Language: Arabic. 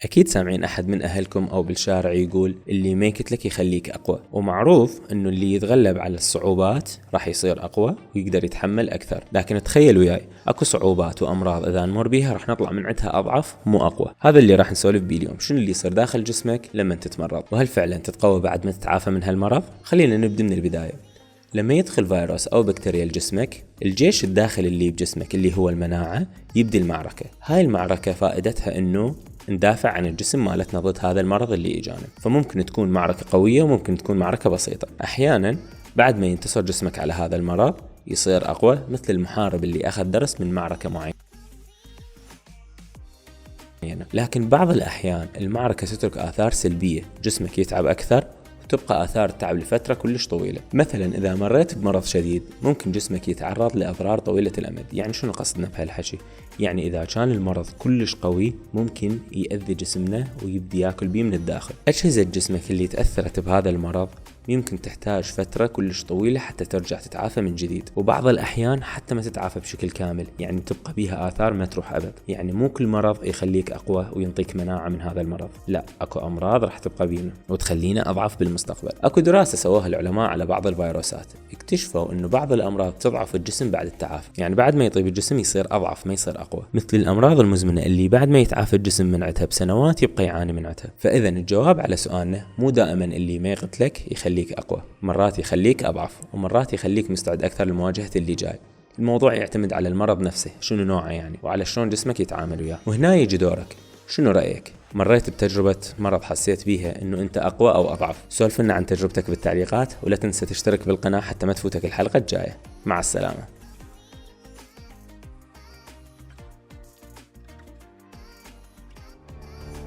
أكيد سامعين أحد من أهلكم أو بالشارع يقول اللي ما يكتلك يخليك أقوى، ومعروف أنه اللي يتغلب على الصعوبات راح يصير أقوى ويقدر يتحمل أكثر. لكن تخيل وياي أكو صعوبات وأمراض إذا نمر بيها راح نطلع من عندها أضعف مو أقوى. هذا اللي راح نسولف بيه اليوم، شنو اللي يصير داخل جسمك لما تتمرض، وهل فعلا تتقوى بعد ما تتعافى من هالمرض؟ خلينا نبدأ من البداية. لما يدخل فيروس أو بكتيريا لجسمك، الجيش الداخلي اللي بجسمك اللي هو المناعة يبدي المعركة. هاي المعركة فائدتها أنه ندافع عن الجسم مالتنا ضد هذا المرض اللي اجانا. فممكن تكون معركة قوية وممكن تكون معركة بسيطة. احيانا بعد ما ينتصر جسمك على هذا المرض يصير اقوى، مثل المحارب اللي اخذ درس من معركة معينة. لكن بعض الاحيان المعركة تترك اثار سلبية، جسمك يتعب اكثر وتبقى آثار التعب لفترة كلش طويلة. مثلا إذا مريت بمرض شديد ممكن جسمك يتعرض لأضرار طويلة الأمد. يعني شنو قصدنا بهالحكي؟ يعني إذا كان المرض كلش قوي ممكن يأذي جسمنا ويبدي ياكل بيه من الداخل. أجهزة جسمك اللي تأثرت بهذا المرض يمكن تحتاج فترة كلش طويلة حتى ترجع تتعافى من جديد، وبعض الأحيان حتى ما تتعافى بشكل كامل، يعني تبقى بيها آثار ما تروح أبد. يعني مو كل مرض يخليك أقوى وينطيك مناعة من هذا المرض، لا، أكو أمراض راح تبقى بينا وتخلينا أضعف بالمستقبل. أكو دراسة سووها العلماء على بعض الفيروسات، اكتشفوا إنه بعض الأمراض تضعف الجسم بعد التعافي، يعني بعد ما يطيب الجسم يصير أضعف ما يصير أقوى، مثل الأمراض المزمنة اللي بعد ما يتعافى الجسم من عندها بسنوات يبقى يعاني من عندها. فإذا الجواب على سؤالنا مو دائما اللي ما يقتلك يخليك أقوى، مرات يخليك أضعف ومرات يخليك مستعد أكثر لمواجهة اللي جاي. الموضوع يعتمد على المرض نفسه، شنو نوعه يعني، وعلى شلون جسمك يتعامل وياه. وهنا يجي دورك، شنو رأيك؟ مريت بتجربة مرض حسيت بيها انه انت اقوى او اضعف؟ سولف لنا عن تجربتك بالتعليقات، ولا تنسى تشترك بالقناة حتى ما تفوتك الحلقة الجاية. مع السلامة.